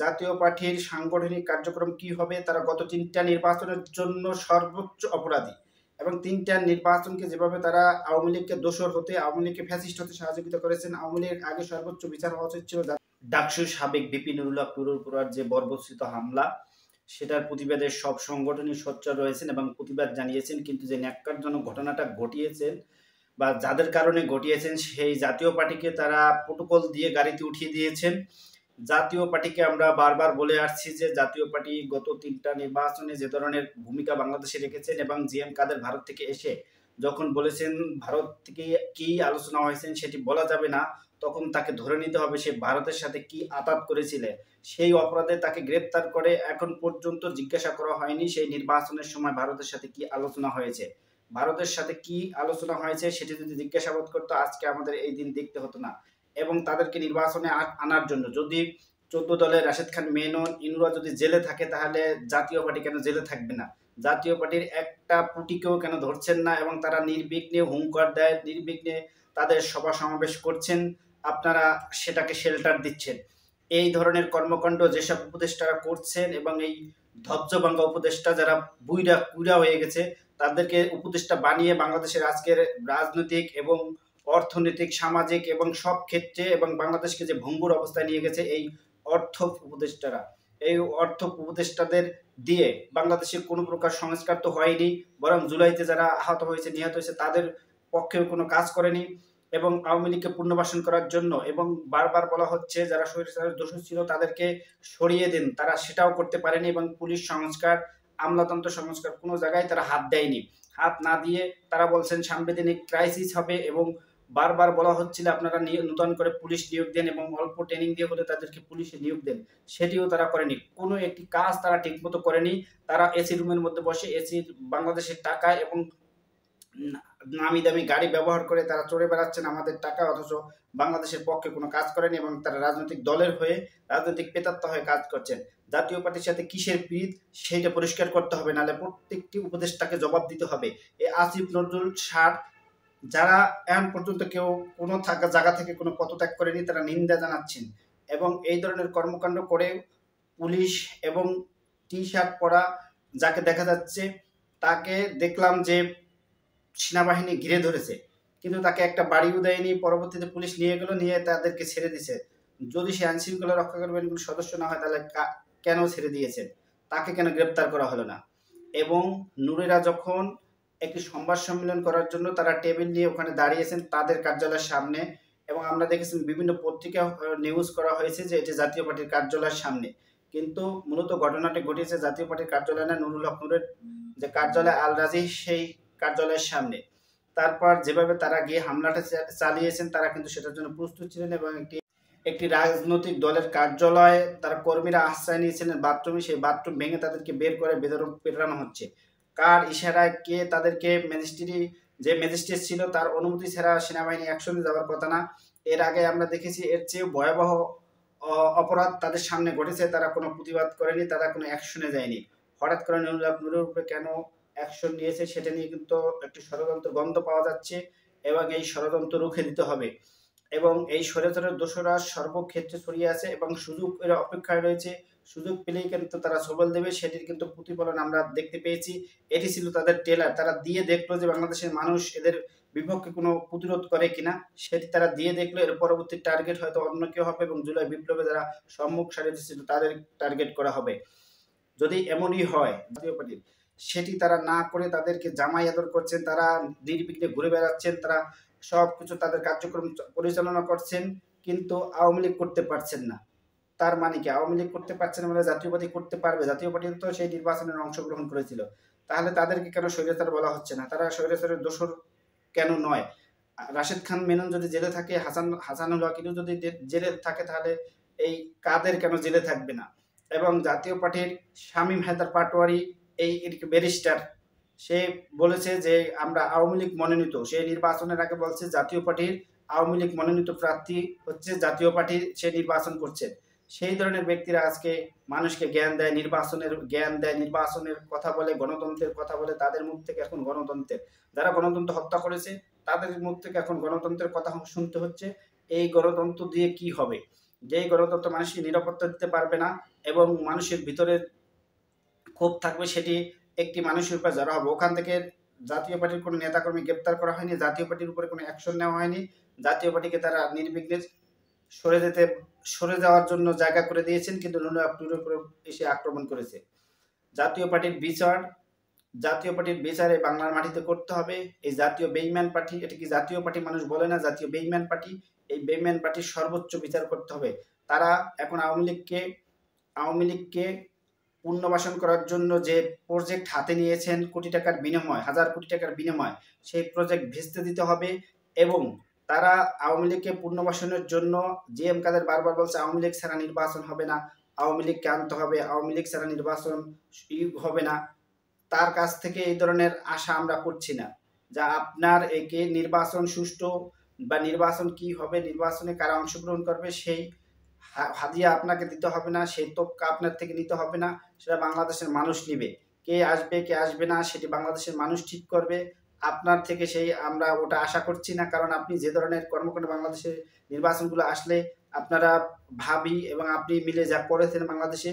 জাতীয় পার্টির সাংগঠনিক কার্যক্রম কি হবে, তারা গত ৩টা নির্বাচনের জন্য সর্বোচ্চ অপরাধী এবং ৩টা নির্বাচনকে যেভাবে তারা আওয়ামী লীগকে দোষর হতে, আওয়ামী লীগকে ফ্যাসিস্ট হতে সহযোগিতা করেছেন, আওয়ামী লীগ আগে সর্বোচ্চ বিচার হওয়া উচিত ছিল। ডাকসুর সাবেক ভিপি নুরুল হক নুরুর উপর যে বর্বরচিত হামলা, সেটার প্রতিবাদে সব সংগঠনই সোচ্চার রয়েছেন এবং প্রতিবাদ জানিয়েছেন, কিন্তু যে ন্যাক্কারজনক ঘটনাটা ঘটিয়েছেন বা যাদের কারণে ঘটিয়েছেন সেই জাতীয় পার্টিকে তারা প্রোটোকল দিয়ে গাড়িতে উঠিয়ে দিয়েছেন। জাতীয় পার্টিকে আমরা বারবার বলে আসছি যে জাতীয় পার্টি গত ৩টা নির্বাচনে যে ধরনের ভূমিকা বাংলাদেশে রেখেছেন এবং জিএম কাদের ভারত থেকে এসে যখন বলেছেন ভারত থেকে কি আলোচনা হয়েছেন সেটি বলা যাবে না, তখন তাকে ধরে নিতে হবে সে ভারতের সাথে কি আতাত করেছিলেন। সেই অপরাধে তাকে গ্রেপ্তার করে এখন পর্যন্ত জিজ্ঞাসা করা হয়নি সেই নির্বাচনের সময় ভারতের সাথে কি আলোচনা হয়েছে। ভারতের সাথে কি আলোচনা হয়েছে সেটি যদি জিজ্ঞাসাবাদ করতো আজকে আমাদের এই দিন দেখতে হতো না। এবং তাদেরকে নির্বাচনে আনার জন্য যদি 14 দলের রাশেদ খান মেনন ইনুরা যদি জেলে থাকে, তাহলে জাতীয় পার্টি কেন জেলে থাকবে না? জাতীয় পার্টির একটা পুটিকেও কেন ধরছেন না এবং তারা নির্বিঘ্নে হুঙ্কার দেয়, নির্বিঘ্নে তাদের সভা সমাবেশ করছেন, আপনারা সেটাকে শেল্টার দিচ্ছেন। এই ধরনের কর্মকাণ্ড যেসব উপদেষ্টারা করছেন এবং এই ধৈর্যভঙ্গ উপদেষ্টা যারা বুইরা কুইরা হয়ে গেছে তাদেরকে উপদেষ্টা বানিয়ে বাংলাদেশের আজকের রাজনৈতিক এবং অর্থনৈতিক, সামাজিক এবং সব ক্ষেত্রে এবং বাংলাদেশকে যে ভঙ্গুর অবস্থায় নিয়ে গেছে এই অর্থ উপদেষ্টারা, এই অর্থ উপদেষ্টাদের দিয়ে বাংলাদেশের কোনো প্রকার সংস্কার তো হয়নি, বরং জুলাইতে যারা আহত হয়েছে, নিহত হয়েছে তাদের পক্ষেও কোনো কাজ করেনি। এবং আওয়ামী লীগকে পুনর্বাসন করার জন্য এবং বারবার বলা হচ্ছে যারা স্বৈরাচারের দোষী ছিল তাদেরকে সরিয়ে দিন, তারা সেটাও করতে পারেনি এবং পুলিশ সংস্কার, আমলাতন্ত্র সংস্কার কোনো জায়গায় তারা হাত দেয়নি। হাত না দিয়ে তারা বলছেন সাংবিধানিক ক্রাইসিস হবে এবং বারবার বলা হচ্ছিল আপনারা নতুন করে পুলিশ নিয়োগ দেন এবং অল্প ট্রেনিং দিয়ে হলে তাদেরকে পুলিশে নিয়োগ দেন, সেটিও তারা করেনি। কোনো একটি কাজ তারা ঠিকমতো করেনি। তারা এসি রুমের মধ্যে বসে এসি বাংলাদেশের টাকা এবং নামি দামি গাড়ি ব্যবহার করে তারা চড়ে বেড়াচ্ছেন আমাদের টাকা, অথচ বাংলাদেশের পক্ষে কোনো কাজ করেনি এবং তারা রাজনৈতিক দলের হয়ে, রাজনৈতিক প্রেতাত্মা হয়ে কাজ করছেন। জাতীয় পার্টির সাথে কিসের প্রীত সেইটা পরিষ্কার করতে হবে, নাহলে প্রত্যেকটি উপদেষ্টাকে জবাব দিতে হবে। এই আসিফ নজরুল সার যারা এখন পর্যন্ত কেউ কোনো জায়গা থেকে কোনো পদত্যাগ করেনি তারা নিন্দা জানাচ্ছেন এবং এই ধরনের কর্মকাণ্ড করে পুলিশ এবং টি শার্ট পরা যাকে দেখা যাচ্ছে তাকে দেখলাম যে সেনাবাহিনী ঘিরে ধরেছে, কিন্তু তাকে একটা বাড়িও দেয়নি। পরবর্তীতে পুলিশ নিয়ে গেল, নিয়ে তাদেরকে ছেড়ে দিছে। যদি সে আইন শৃঙ্খলা রক্ষাকারী বাহিনীর সদস্য না হয় তাহলে কেন ছেড়ে দিয়েছেন, তাকে কেন গ্রেপ্তার করা হলো না? এবং নুরেরা যখন একটি সংবাদ সম্মেলন করার জন্য তারা টেবিল নিয়ে ওখানে দাঁড়িয়েছেন তাদের কার্যালয়ের সামনে, এবং আমরা দেখেছি বিভিন্ন পত্রিকা নিউজ করা হয়েছে যে এটি জাতীয় পার্টির কার্যালয়ের সামনে, কিন্তু মূলত ঘটনাটি ঘটিয়েছে জাতীয় পার্টির কার্যালয় না, নুরুল হক নুরের যে কার্যালয় আল রাজি সেই কার্যালয়ের সামনে। তারপর যেভাবে তারা গিয়ে হামলাটা চালিয়েছেন তারা কিন্তু সেটার জন্য প্রস্তুত ছিলেন এবং একটি রাজনৈতিক দলের কার্যালয়ে তারা কর্মীরা আশ্রয় নিয়েছিলেন বাথরুমে, সেই বাথরুম ভেঙে তাদেরকে বের করে বেদরক পেটানো হচ্ছে। কার ইশারায় কে তাদেরকে ম্যাজিস্ট্রেট ছিল তার অনুমতি ছাড়া সেনাবাহিনী অ্যাকশনে যাওয়ার কথা না। এর আগে আমরা দেখেছি এর চেয়ে ভয়াবহ অপরাধ তাদের সামনে ঘটেছে, তারা কোনো প্রতিবাদ করেনি, তারা কোনো অ্যাকশনে যায়নি। হঠাৎ করে নুরের উপরে কেন অ্যাকশন নিয়েছে সেটা নিয়ে কিন্তু একটি ষড়যন্ত্র গন্ধ পাওয়া যাচ্ছে এবং এই ষড়যন্ত্র রুখে দিতে হবে। এবং এই স্বৈরাচারের দোষরা সর্বক্ষেত্রে ছড়িয়ে আছে এবং সুযোগ এর অপেক্ষায় রয়েছে, সুযোগ পেলেই কিন্তু তারা সবল দেবে, সেটির কিন্তু প্রতিফলন আমরা দেখতে পেয়েছি। এটি ছিল তাদের ট্রেলার, তারা দিয়ে দেখলো যে বাংলাদেশের মানুষ এদের বিপক্ষে কোনো প্রতিরোধ করে কিনা, সেটি তারা দিয়ে দেখলো। এর পরবর্তী টার্গেট হয়তো অন্য কেউ হবে এবং জুলাই বিপ্লবে যারা সম্মুখ সারিতে ছিল তাদের টার্গেট করা হবে। যদি এমনই হয় জাতীয় পার্টির, সেটি তারা না করে তাদেরকে জামাই আদর করছেন, তারা নির্বিঘ্নে ঘুরে বেড়াচ্ছেন, তারা সব কিছু তাদের কার্যক্রম পরিচালনা করছেন, কিন্তু আওয়ামী লীগ করতে পারছেন না। তার মানে কি আওয়ামী লীগ করতে পারছে না মানে জাতীয় পার্টি করতে পারবে? জাতীয় পার্টি তো সেই নির্বাচনের অংশগ্রহণ করেছিল, তাহলে তাদেরকে কেন স্বৈরাচার বলা হচ্ছে না? তারা স্বৈরাচারের দোষর কেন নয়? রাশেদ খান মেনন যদি জেলে থাকে, হাসানুল হক যদি জেলে থাকে, তাহলে এই কাদের কেন জেলে থাকবে না? এবং জাতীয় পার্টির শামীম হায়দার পাটোয়ারি এই ব্যারিস্টার, সে বলেছে যে আমরা আওয়ামী লীগ মনোনীত, সে নির্বাচনের আগে বলছে জাতীয় পার্টির আওয়ামী লীগ মনোনীত প্রার্থী হচ্ছে জাতীয় পার্টি, সে নির্বাচন করছে। সেই ধরনের ব্যক্তিরা আজকে মানুষকে জ্ঞান দেয়, নির্বাচনের কথা বলে, গণতন্ত্রের কথা বলে, তাদের মুখ থেকে এখন যারা গণতন্ত্র হত্যা করেছে তাদের মুখ থেকে এখন গণতন্ত্রের কথা শুনতে হচ্ছে। এই গণতন্ত্র দিয়ে কি হবে? যেই গণতন্ত্র মানুষকে নিরাপত্তা দিতে পারবে না এবং মানুষের ভিতরে ক্ষোভ থাকবে, সেটি একটি মানুষের উপর যারা হবে। ওখান থেকে জাতীয় পার্টির কোনো নেতাকর্মী গ্রেপ্তার করা হয়নি, জাতীয় পার্টির উপরে কোনো অ্যাকশন নেওয়া হয়নি, জাতীয় পার্টিকে তারা নির্বিঘ্নে সরে যাওয়ার জন্য জায়গা করে দিয়েছেন, কিন্তু নুরুলের উপরে এসে আক্রমণ করেছে। জাতীয় পার্টির বিচার জাতীয় পার্টির বিচার এই বাংলার মাটিতে করতে হবে। এই জাতীয় বেইমান পার্টি, এটা কি জাতীয় পার্টি মানুষ বলে না, জাতীয় বেইমান পার্টি, এই বেইমান পার্টির সর্বোচ্চ বিচার করতে হবে। তারা এখন আওয়ামী লীগকে পুনর্বাসন করার জন্য যে প্রজেক্ট হাতে নিয়েছেন কোটি টাকার বিনিময়, হাজার কোটি টাকার বিনিময়, সেই প্রজেক্ট ভেস্তে দিতে হবে। এবং তারা আওয়ামী লীগকে পুনর্বাসনের জন্য জিএম কাদের বারবার বলছে আওয়ামী লীগ ছাড়া নির্বাচন হবে না, আওয়ামী লীগকে আনতে হবে, আওয়ামী লীগ ছাড়া নির্বাচন হবে না। তার কাছ থেকে এই ধরনের আশা আমরা করছি না, যা আপনার একে নির্বাচন সুষ্ঠু বা নির্বাচন কি হবে, নির্বাচনে কারা অংশগ্রহণ করবে, সেই হাদিয়া আপনাকে দিতে হবে না, সেই তোক্কা আপনার থেকে নিতে হবে না, সেটা বাংলাদেশের মানুষ নিবে। কে আসবে কে আসবে না সেটি বাংলাদেশের মানুষ ঠিক করবে। আপনার থেকে সেই আমরা ওটা আশা করছি না, কারণ আপনি যে ধরনের কর্মকাণ্ড বাংলাদেশের নির্বাচনগুলো আসলে আপনারা ভাবি এবং আপনি মিলে যা করেছেন বাংলাদেশে,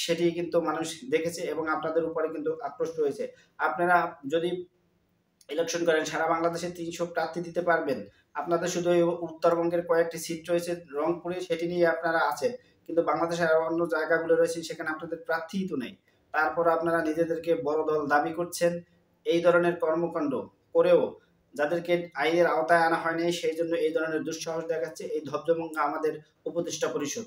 সেটি কিন্তু মানুষ দেখেছে এবং আপনাদের উপরে কিন্তু আক্রষ্ট হয়েছে। আপনারা যদি ইলেকশন করেন সারা বাংলাদেশে ৩০০ প্রার্থী দিতে পারবেন, আপনাদের শুধু উত্তরবঙ্গের কয়েকটি সিট রয়েছে রংপুরে, সেটি নিয়ে আপনারা আছেন, কিন্তু বাংলাদেশের আরো অন্য জায়গাগুলো রয়েছে সেখানে আপনাদের প্রার্থীই তো নেই। তারপর আপনারা নিজেদেরকে বড় দল দাবি করছেন। এই ধরনের কর্মকাণ্ড করেও যাদেরকে আইনের আওতায় আনা হয়নি, সেই জন্য এই ধরনের দুঃসাহস দেখাচ্ছে এই ধবধবঙ্গা আমাদের উপদেষ্টা পরিষদ।